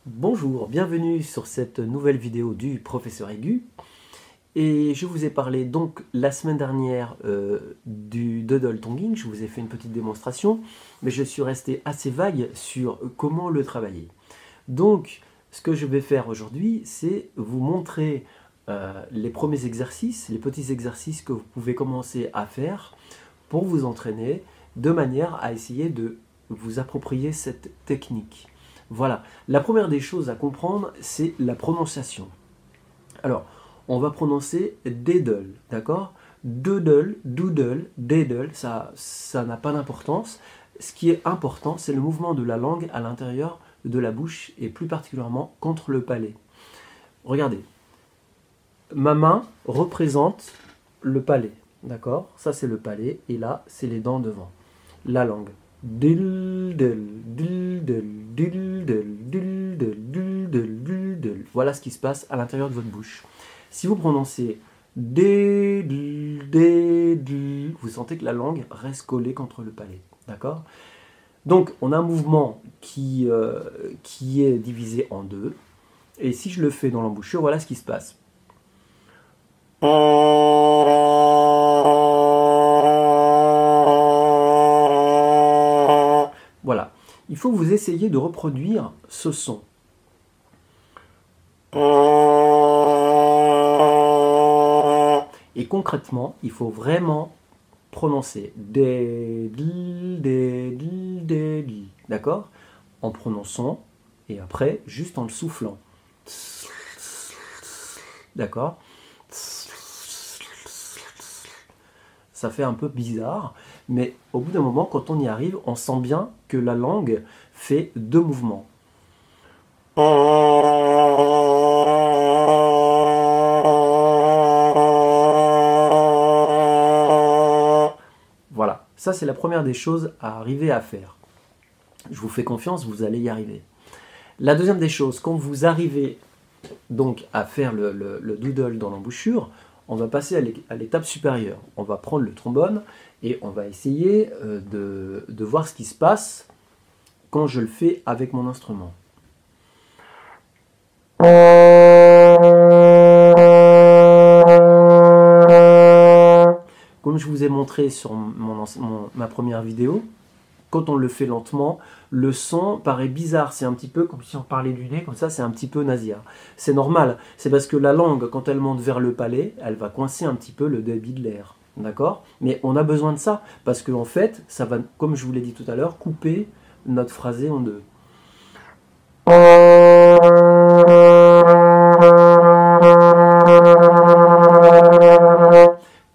Bonjour, bienvenue sur cette nouvelle vidéo du professeur Aigu. Et je vous ai parlé donc la semaine dernière du Doodle Tonguing. Je vous ai fait une petite démonstration, mais je suis resté assez vague sur comment le travailler. Donc, ce que je vais faire aujourd'hui, c'est vous montrer les premiers exercices, les petits exercices que vous pouvez commencer à faire pour vous entraîner de manière à essayer de vous approprier cette technique. Voilà, la première des choses à comprendre, c'est la prononciation. Alors, on va prononcer Doodle, d'accord? Doodle, doodle, doodle, ça n'a pas d'importance. Ce qui est important, c'est le mouvement de la langue à l'intérieur de la bouche et plus particulièrement contre le palais. Regardez, ma main représente le palais, d'accord? Ça c'est le palais et là c'est les dents devant. La langue. Voilà ce qui se passe à l'intérieur de votre bouche. Si vous prononcez vous sentez que la langue reste collée contre le palais, d'accord? Donc on a un mouvement qui est divisé en deux. Et si je le fais dans l'embouchure, voilà ce qui se passe. Voilà. Il faut que vous essayiez de reproduire ce son. Et concrètement, il faut vraiment prononcer d'accord? En prononçant et après juste en le soufflant. D'accord? Ça fait un peu bizarre, mais au bout d'un moment, quand on y arrive, on sent bien que la langue fait deux mouvements. Voilà, ça c'est la première des choses à arriver à faire. Je vous fais confiance, vous allez y arriver. La deuxième des choses, quand vous arrivez donc à faire le doodle dans l'embouchure, on va passer à l'étape supérieure. On va prendre le trombone et on va essayer de voir ce qui se passe quand je le fais avec mon instrument. Comme je vous ai montré sur ma première vidéo, quand on le fait lentement, le son paraît bizarre. C'est un petit peu comme si on parlait du nez, comme ça, c'est un petit peu nasillard. C'est normal, c'est parce que la langue, quand elle monte vers le palais, elle va coincer un petit peu le débit de l'air. D'accord? Mais on a besoin de ça, parce qu'en fait, ça va, comme je vous l'ai dit tout à l'heure, couper notre phrasé en deux. Vous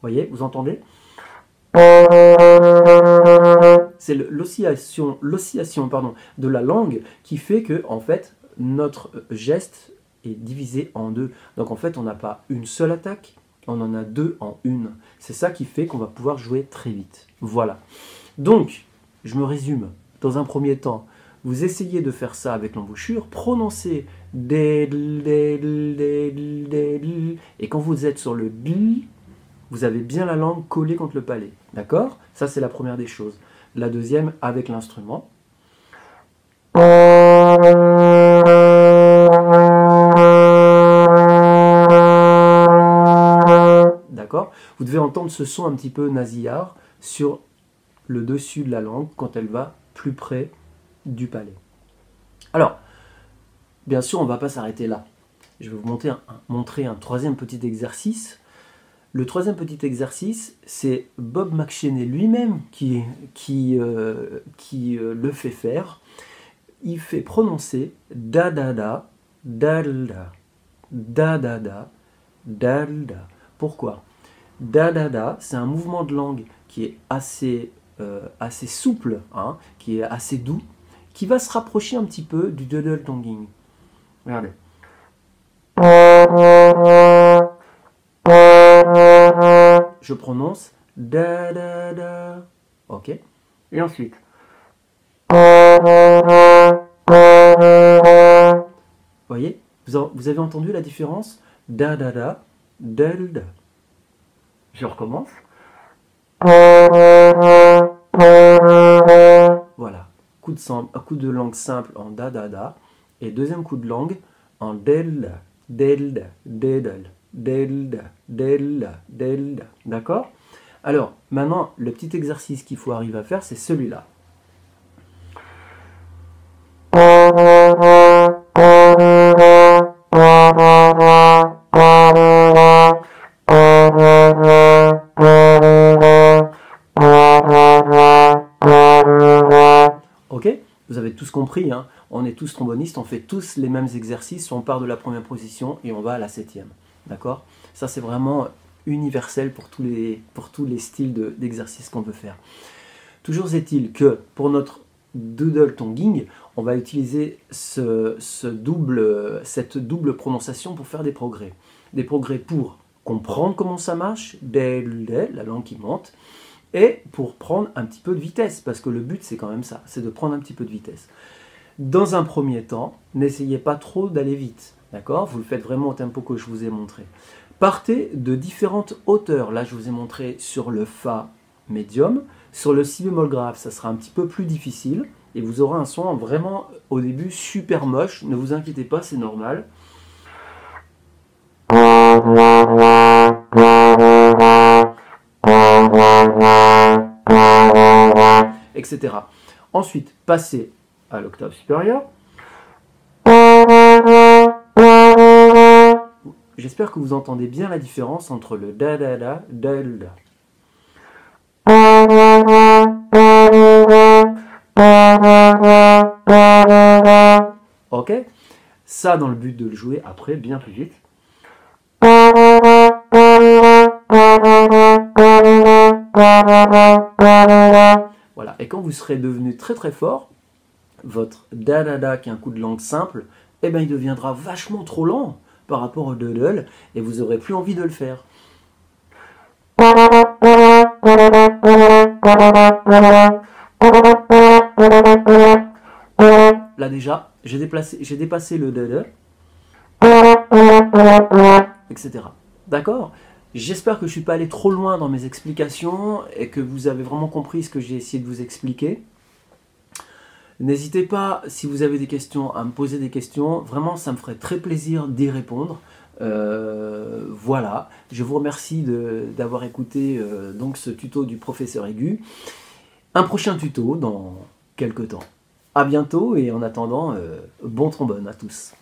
voyez, vous entendez? C'est l'oscillation de la langue qui fait que en fait, notre geste est divisé en deux. Donc en fait, on n'a pas une seule attaque, on en a deux en une. C'est ça qui fait qu'on va pouvoir jouer très vite. Voilà. Donc, je me résume. Dans un premier temps, vous essayez de faire ça avec l'embouchure, prononcez et quand vous êtes sur le vous avez bien la langue collée contre le palais. D'accord? Ça, c'est la première des choses. La deuxième, avec l'instrument. D'accord? Vous devez entendre ce son un petit peu nasillard sur le dessus de la langue quand elle va plus près du palais. Alors, bien sûr, on ne va pas s'arrêter là. Je vais vous montrer un troisième petit exercice. Le troisième petit exercice, c'est Bob McShenney lui-même qui le fait faire. Il fait prononcer da-da-da, da-da-da, da-da-da, da-da-da. Pourquoi? Da-da-da, c'est un mouvement de langue qui est assez souple, hein, qui est assez doux, qui va se rapprocher un petit peu du Doodle Tonguing. Regardez. Je prononce da da da. Ok. Et ensuite. Vous voyez, vous avez entendu la différence? Da da da, da da. Je recommence. Voilà. Coup coup de langue simple en da da da, et deuxième coup de langue en del del del del del del. D'accord? Alors, maintenant, le petit exercice qu'il faut arriver à faire, c'est celui-là. Ok? Vous avez tous compris, hein? On est tous trombonistes, on fait tous les mêmes exercices, on part de la première position et on va à la 7e. D'accord? Ça, c'est vraiment universel pour tous les styles d'exercices qu'on peut faire. Toujours est-il que pour notre doodle tonguing, on va utiliser cette double prononciation pour faire des progrès. Des progrès pour comprendre comment ça marche, la langue qui monte, et pour prendre un petit peu de vitesse, parce que le but c'est quand même ça, c'est de prendre un petit peu de vitesse. Dans un premier temps, n'essayez pas trop d'aller vite, d'accord? Vous le faites vraiment au tempo que je vous ai montré. Partez de différentes hauteurs. Là, je vous ai montré sur le Fa médium. Sur le Si bémol grave, ça sera un petit peu plus difficile. Et vous aurez un son vraiment, au début, super moche. Ne vous inquiétez pas, c'est normal. Etc. Ensuite, passez à l'octave supérieure. J'espère que vous entendez bien la différence entre le da da da da da. Ok? Ça dans le but de le jouer après bien plus vite. Voilà, et quand vous serez devenu très très fort, votre da da da qui est un coup de langue simple, eh ben il deviendra vachement trop lent par rapport au doodle et vous n'aurez plus envie de le faire. Là déjà, j'ai dépassé le doodle, etc. D'accord? J'espère que je ne suis pas allé trop loin dans mes explications et que vous avez vraiment compris ce que j'ai essayé de vous expliquer. N'hésitez pas, si vous avez des questions, à me poser des questions. Vraiment, ça me ferait très plaisir d'y répondre. Voilà, je vous remercie d'avoir écouté donc ce tuto du professeur Aigu. Un prochain tuto dans quelques temps. À bientôt et en attendant, bon trombone à tous.